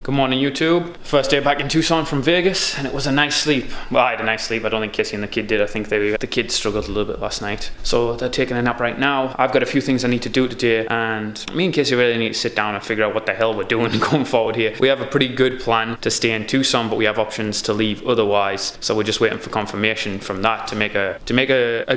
Good morning, YouTube. First day back in Tucson from Vegas, and it was a nice sleep. Well, I had a nice sleep. I don't think Kissy and the kid did. I think the kids struggled a little bit last night. So they're taking a nap right now. I've got a few things I need to do today, and me and Kissy really need to sit down and figure out what the hell we're doing going forward here. We have a pretty good plan to stay in Tucson, but we have options to leave otherwise. So we're just waiting for confirmation from that to make a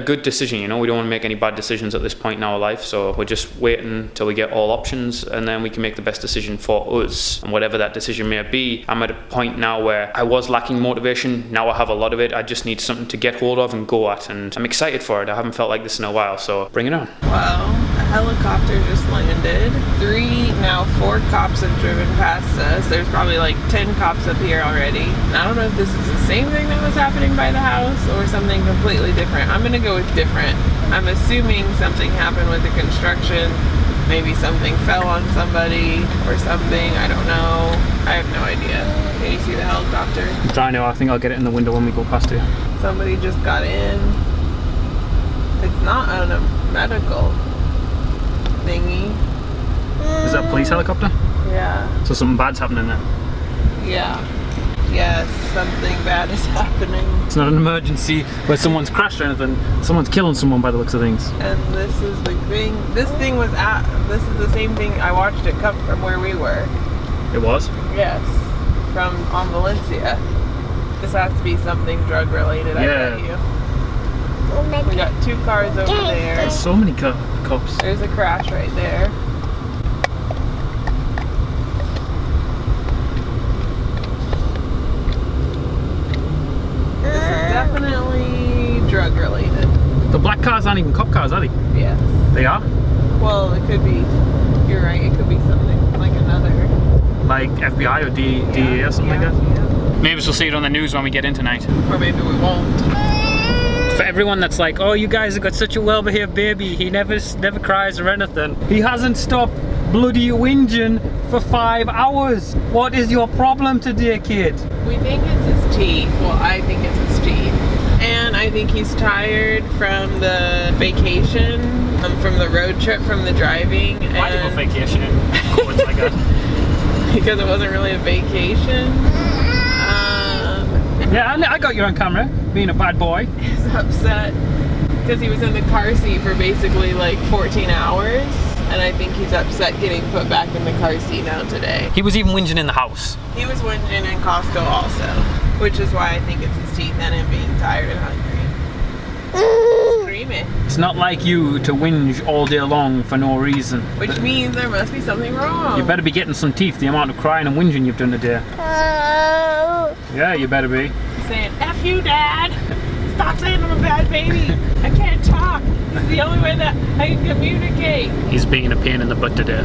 good decision. You know, we don't want to make any bad decisions at this point in our life. So we're just waiting till we get all options, and then we can make the best decision for us. And whatever that decision may be, I'm at a point now where I was lacking motivation. Now I have a lot of it. I just need something to get hold of and go at, and I'm excited for it. I haven't felt like this in a while, so bring it on. Well, a helicopter just landed. 4 cops have driven past us. There's probably like 10 cops up here already. I don't know if this is the same thing that was happening by the house or something completely different. I'm gonna go with different. I'm assuming something happened with the construction. Maybe something fell on somebody or something. I don't know. I have no idea. Can you see the helicopter? I know. I think I'll get it in the window when we go past it. Somebody just got in. It's not on a medical thingy. Is that a police helicopter? Yeah. So something bad's happening there? Yeah. Yes, something bad is happening. It's not an emergency where someone's crashed or anything. Someone's killing someone by the looks of things. And this is the thing. This is the same thing. I watched it come from where we were. It was? Yes. On Valencia. This has to be something drug related, I bet you. We got 2 cars over there. There's so many cops. There's a crash right there. This is definitely drug related. The black cars aren't even cop cars, are they? Yes. They are? Well, it could be. You're right. It could be something like another. Like FBI or DEA or something like that? Yeah. Maybe we'll see it on the news when we get in tonight. Or maybe we won't. For everyone that's like, oh, you guys have got such a well-behaved baby, he never cries or anything. He hasn't stopped bloody whinging for 5 hours. What is your problem today, kid? We think it's his teeth. Well, I think it's his teeth. And I think he's tired from the vacation, from the road trip, from the driving. Why'd you go vacationing? Like that? Because it wasn't really a vacation. Yeah, I got you on camera, being a bad boy. He's upset because he was in the car seat for basically like 14 hours. And I think he's upset getting put back in the car seat now today. He was even whinging in the house. He was whinging in Costco also, which is why I think it's his teeth and him being tired and hungry. Screaming. It's not like you to whinge all day long for no reason. Which means there must be something wrong. You better be getting some teeth, the amount of crying and whinging you've done today. Yeah, you better be. He's saying, F you, Dad! Stop saying I'm a bad baby! I can't talk! This is the only way that I can communicate! He's being a pain in the butt today.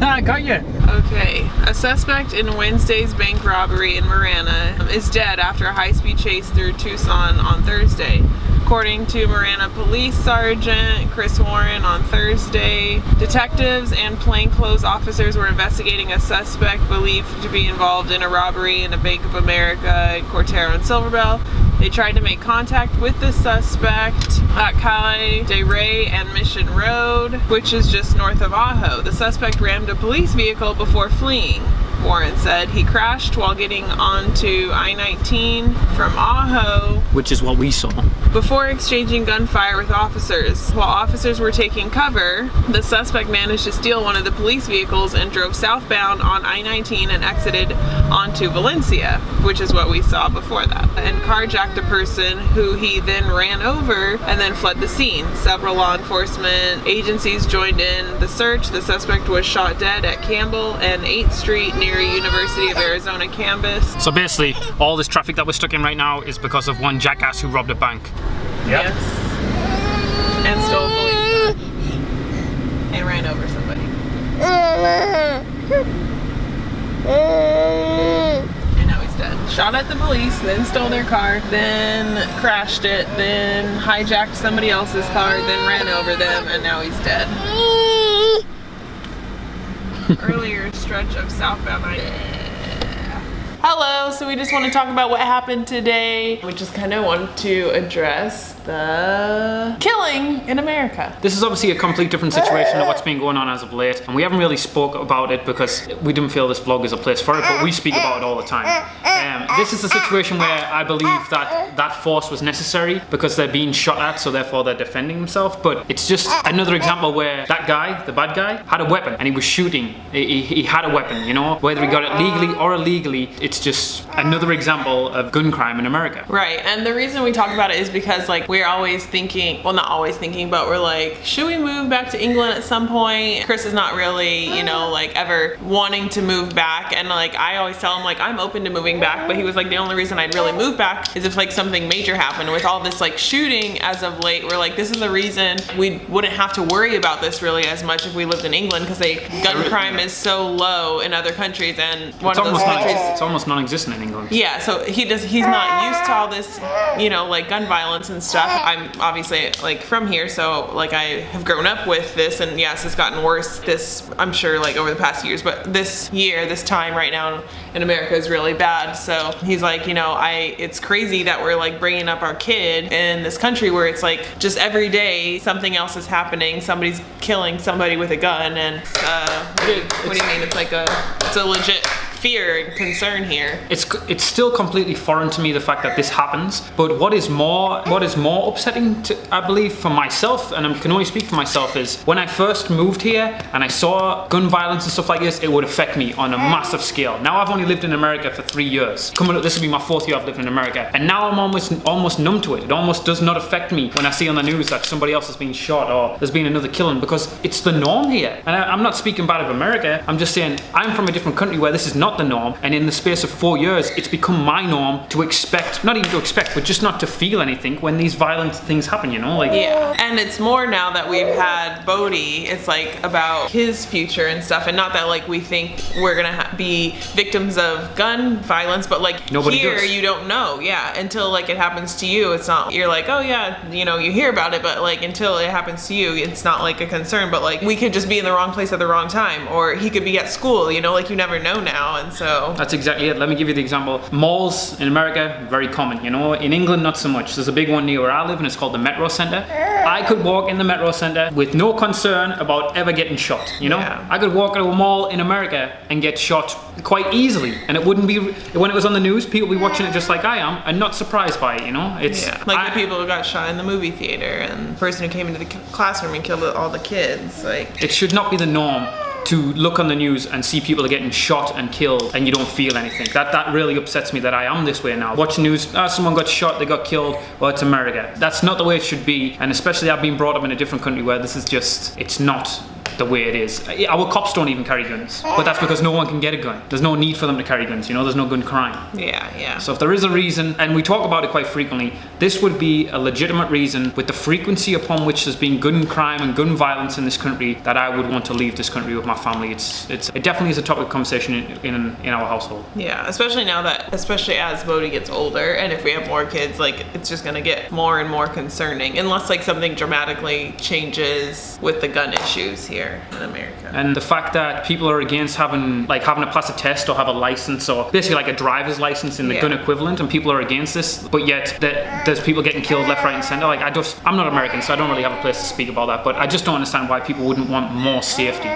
I got you! Okay, a suspect in Wednesday's bank robbery in Marana is dead after a high-speed chase through Tucson on Thursday. According to Marana Police Sergeant Chris Warren on Thursday, detectives and plainclothes officers were investigating a suspect believed to be involved in a robbery in a Bank of America in Cortero and Silverbell. They tried to make contact with the suspect at Calle de Rey and Mission Road, which is just north of Ajo. The suspect rammed a police vehicle before fleeing. Warren said he crashed while getting onto I-19 from Ajo, which is what we saw, before exchanging gunfire with officers. While officers were taking cover, the suspect managed to steal one of the police vehicles and drove southbound on I-19 and exited onto Valencia, which is what we saw before that, and carjacked a person who he then ran over and then fled the scene. Several law enforcement agencies joined in the search. The suspect was shot dead at Campbell and 8th Street near University of Arizona campus. So basically, all this traffic that we're stuck in right now is because of one jackass who robbed a bank. Yep. Yes. And stole a police car. And ran over somebody. And now he's dead. Shot at the police, then stole their car, then crashed it, then hijacked somebody else's car, then ran over them, and now he's dead. Earlier stretch of southbound Hello, so we just want to talk about what happened today. We just kind of wanted to address the killing in America. This is obviously a complete different situation to what's been going on as of late, and we haven't really spoke about it because we didn't feel this vlog is a place for it, but we speak about it all the time. This is a situation where I believe that that force was necessary because they're being shot at, so therefore they're defending themselves. But it's just another example where that guy, the bad guy, had a weapon and he was shooting. He had a weapon, you know, whether he got it legally or illegally. It's just another example of gun crime in America. Right, and the reason we talk about it is because like we're always thinking, well, not always thinking, but we're like, should we move back to England at some point? Chris is not really, you know, like ever wanting to move back, and like I always tell him like I'm open to moving back, but he was like, the only reason I'd really move back is if like something major happened. With all this like shooting as of late, we're like, this is the reason we wouldn't have to worry about this really as much if we lived in England, because gun crime is so low in other countries, and one of those countries, it's almost non-existent in England. yeah, so he's not used to all this, you know, like gun violence and stuff. I'm obviously like from here, so like I have grown up with this, and yes, it's gotten worse this, I'm sure, like over the past years, but this year, this time right now in America is really bad. So he's like, you know, it's crazy that we're like bringing up our kid in this country where it's like just every day something else is happening, somebody's killing somebody with a gun, and what do you mean? It's a legit fear and concern here. It's still completely foreign to me, the fact that this happens. But what is more upsetting to, I believe, for myself, and I can only speak for myself, is when I first moved here and I saw gun violence and stuff like this, it would affect me on a massive scale. Now I've only lived in America for 3 years. Coming up, this will be my 4th year I've lived in America, and now I'm almost numb to it. It almost does not affect me when I see on the news that somebody else has been shot or there's been another killing, because it's the norm here. And I'm not speaking bad of America. I'm just saying I'm from a different country where this is not the norm, and in the space of 4 years it's become my norm to expect, not even to expect, but just not to feel anything when these violent things happen, you know, like. Yeah, and it's more now that we've had Bodhi, it's like about his future and stuff, and not that like we think we're gonna be victims of gun violence, but like nobody here does. You don't know, yeah, until like it happens to you. It's not, you're like, oh yeah, you know, you hear about it, but like until it happens to you, it's not like a concern. But like we could just be in the wrong place at the wrong time, or he could be at school, you know, like you never know now. And so that's exactly it. Let me give you the example. Malls in America, very common, you know. In England, not so much. There's a big one near where I live, and it's called the Metro Centre. I could walk in the Metro Centre with no concern about ever getting shot, you know. Yeah. I could walk to a mall in America and get shot quite easily, and it wouldn't be, when it was on the news, people would be watching it just like I am and not surprised by it, you know. It's like the people who got shot in the movie theater, and the person who came into the classroom and killed all the kids. Like, it should not be the norm to look on the news and see people getting shot and killed and you don't feel anything. That really upsets me that I am this way now. Watching news, someone got shot, they got killed, well, it's America. That's not the way it should be, and especially I've been brought up in a different country where this is just, it's not the way it is. Our cops don't even carry guns, but that's because no one can get a gun. There's no need for them to carry guns, you know, there's no gun crime. Yeah. So if there is a reason, and we talk about it quite frequently, this would be a legitimate reason with the frequency upon which there's been gun crime and gun violence in this country that I would want to leave this country with my family. It definitely is a topic of conversation in our household. Yeah, especially as Bodhi gets older, and if we have more kids, like it's just gonna get more and more concerning, unless like something dramatically changes with the gun issues here in America. And the fact that people are against having a pass a test or have a license, or basically like a driver's license in the gun equivalent, and people are against this, but yet there's people getting killed left, right and center. Like I'm not American, so I don't really have a place to speak about that, but I just don't understand why people wouldn't want more safety.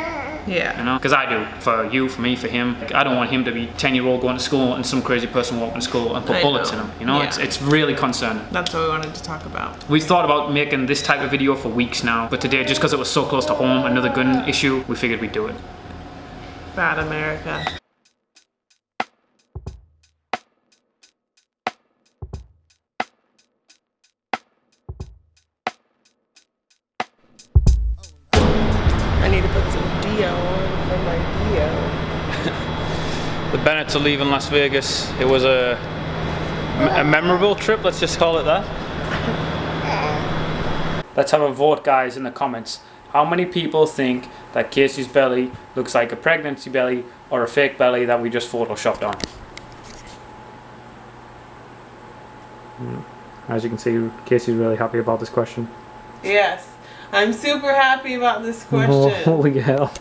Yeah. You know, because I do. For you, for me, for him. I don't want him to be 10-year-old going to school and some crazy person walking to school and put bullets in him. You know, it's really concerning. That's what we wanted to talk about. We've thought about making this type of video for weeks now, but today, just because it was so close to home, another gun issue, we figured we'd do it. Bad America. I need to put some Dio on for my Dio. The Bennetts are leaving Las Vegas. It was a memorable trip, let's just call it that. Let's have a vote, guys, in the comments. How many people think that Casey's belly looks like a pregnancy belly or a fake belly that we just photoshopped on? As you can see, Casey's really happy about this question. Yes, I'm super happy about this question. Holy hell.